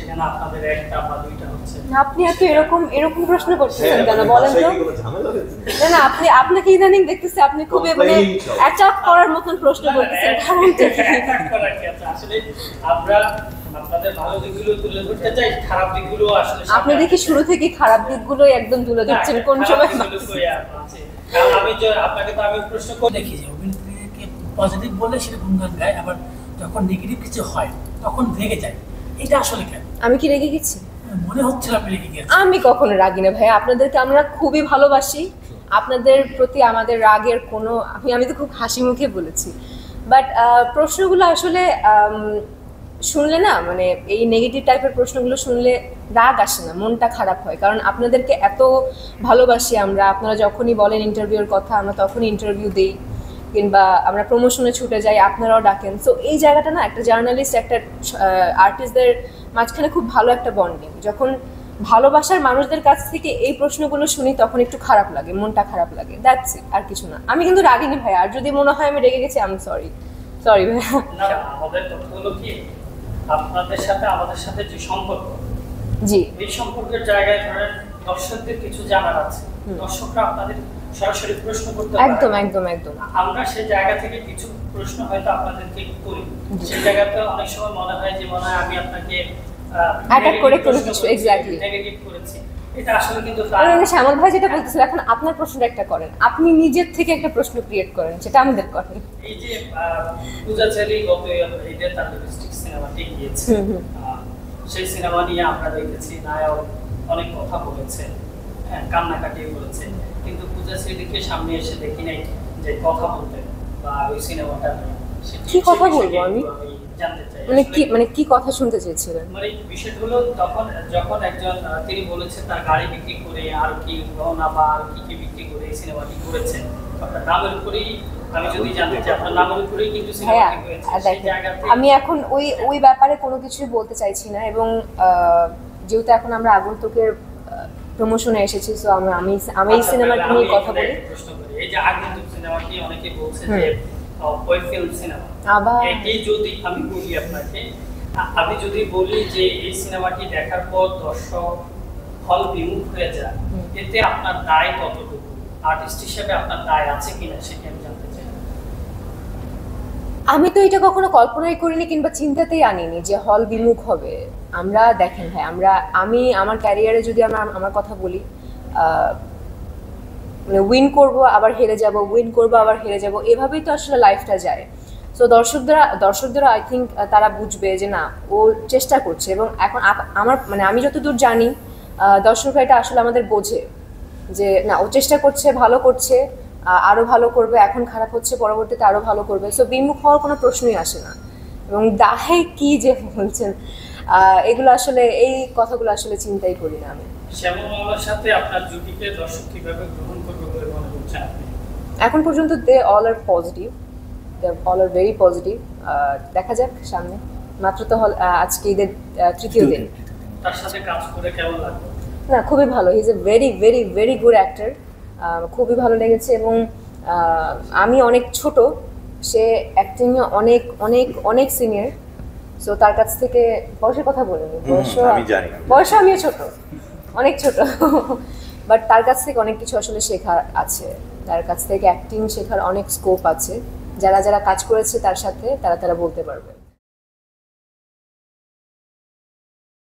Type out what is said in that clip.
সেখানে আপনাদের একটা বা দুইটা হচ্ছে। আপনি এত এরকম এরকম প্রশ্ন করতেছেন কেন বলেন তো? না না, আপনাকে ইদানিং দেখতেছি আপনি খুবই মানে অ্যাটাক করার মতন প্রশ্ন করতেছেন, কারণটা কি? আসলে আমরা আপনাদের ভালো দিকগুলো তুলে ধরতে চাই, খারাপ দিকগুলো আসলে আপনি দেখি শুরু থেকে খারাপ দিকগুলোই একদম তুলে ধরছেন কোন সময়? আমি প্রশ্ন করে দেখি যে অভিনেত্রীকে পজিটিভ বলে সেটা গুণগান গায়, আবার যখন নেগেটিভ কিছু হয় তখন রেগে যায়, এটা আসলে কেন? আমি কি রেগে গেছি? মনে হচ্ছিল আপনি রেগে গেছেন। আমি কখনো রাগি না ভাই, আপনাদেরকে আমরা খুবই ভালোবাসি, আপনাদের প্রতি আমাদের রাগের কোনো আমি তো খুব হাসি মুখে বলেছি, বাট প্রশ্নগুলো আসলে শুনলে না মানে এই নেগেটিভ টাইপের প্রশ্নগুলো শুনলে রাগ আসে না, মনটা খারাপ হয়, কারণ আপনাদেরকে এত ভালোবাসি আমরা, আপনারা যখনই বলেন ইন্টারভিউর কথা আমরা তখনই ইন্টারভিউ দিই, কিংবা আমরা প্রমোশনে ছুটে যাই আপনারাও ডাকেন। সো এই জায়গাটা না একটা জার্নালিস্ট একটা আর্টিস্টদের মাঝখানে খুব ভালো একটা বন্ডিং, যখন ভালোবাসার মানুষদের কাছ থেকে এই প্রশ্নগুলো শুনি তখন একটু খারাপ লাগে, মনটা খারাপ লাগে, দ্যাটস ইট, আর কিছু না। আমি কিন্তু রাগিনি ভাই, আর যদি মনে হয় আমি রেগে গেছি আমি সরি ভাই। না আমাদের কথাগুলো কি আপনাদের সাথে আমাদের সাথে যে সম্পর্ক, জি এই সম্পর্কের জায়গায় ধরেন দর্শকদের কিছু জানার আছে, দর্শকরা আপনাদের সরাসরি প্রশ্ন করতে পারে, একদম একদম একদম, আমরা সেই জায়গা থেকে কিছু প্রশ্ন হয়তো আপনাদেরকে করি, সেই জায়গাতে অনেক সময় মনে হয় যে মনে হয় আমি আপনাকে অ্যাটাক করে কোনো কিছু এক্স্যাক্টলি নেগেটিভ করেছি, এটা আসলে কিন্তু শ্যামল ভাই যেটা বলতেছিল, এখন আপনার প্রশ্নটা একটা করেন, আপনি নিজের থেকে একটা প্রশ্ন ক্রিয়েট করেন, সেটা আমাদের করেন। এই যে পূজা চেরি গত ঈদে তার লিপস্টিক সিনেমাটি গিয়েছে, সেই সিনেমা নিয়ে আমরা দেখেছি নায়ক অনেক কথা বলেছে, কান্নাকাটি করেছে, কিন্তু পূজা চেরিকে সামনে এসে দেখি নাই যে কথা বলতে বা ওই সিনেমাটা কি কথা বলবো আমি জানতে চাই, মানে কি কথা শুনতে চেয়েছিলেন? মানে বিষয়টা হলো তখন যখন একজন তিনি বলেছেন তার গাড়ি বিক্রি করে আর কি গহনা বা আর কি বিক্রি করে এই সিনেমাটি করেছেন, আপনার নামের উপরেই আমি যদি জানতে চাই আপনার নামের উপরেই কিন্তু সিনেমাটি হয়েছে, সেই জায়গাতে আমি এখন ওই ব্যাপারে কোনো কিছুই বলতে চাইছি না, এবং যেহেতু এখন আমরা আগন্তুকের প্রমোশনে এসেছি, সো আমি এই সিনেমাটি নিয়ে কথা বলি। এই যে আগন্তুক সিনেমাটি অনেকে বলছে যে ওই ফিল্ম সিনেমা, এই যদি আমি বলি আপনাকে, আমি যদি বলি যে এই সিনেমাটি দেখার পর দর্শক হল বিমুখ হয়ে যায়, এতে আপনার দায় কতটুকু, আর্টিস্ট হিসেবে আপনার দায় আছে কিনা সেটা আমি জানতে চাই। আমি তো এটা কখনো কল্পনাই করিনি কিংবা চিন্তাতেই আনিনি যে হল বিমুখ হবে। আমরা দেখেন ভাই, আমি আমার ক্যারিয়ারে যদি আমার কথা বলি, মানে উইন করব আবার হেরে যাব, উইন করব আবার হেরে যাব, এভাবেই তো আসলে লাইফটা যায়। সো দর্শকদেরও আই থিঙ্ক তারা বুঝবে যে না ও চেষ্টা করছে, এবং এখন আমি যতদূর জানি দর্শকরা এটা আসলে আমাদের বোঝে যে না ও চেষ্টা করছে, ভালো করছে, আরও ভালো করবে, এখন খারাপ হচ্ছে পরবর্তীতে আরও ভালো করবে। সো বিমুখ হওয়ার কোনো প্রশ্নই আসে না। এবং দাহে কি যে বলছেন, এগুলো আসলে এই কথাগুলো আসলে চিন্তাই করি না আমি। শ্যামল মামলার সাথে আপনার জুটিকে দর্শক কিভাবে গ্রহণ করবে বলে মনে হচ্ছে আপনি? এখন পর্যন্ত they all are positive, they all are very positive. দেখা যাক সামনে, মাত্র তো আজকে ঈদের তৃতীয় দিন। তার সাথে কাজ করে কেমন লাগলো? না খুবই ভালো, he is a very very very good actor, খুবই ভালো লেগেছে। এবং আমি অনেক ছোট, সে অ্যাক্টিংয়ে অনেক অনেক অনেক সিনিয়র, সো তার কাছ থেকে বয়সের কথা বলিনি, বয়স আমিও ছোট, অনেক ছোট, বাট তার কাছ থেকে অনেক কিছু আসলে শেখার আছে, তার কাছ থেকে অ্যাক্টিং শেখার অনেক স্কোপ আছে। যারা কাজ করেছে তার সাথে তারা বলতে পারবে।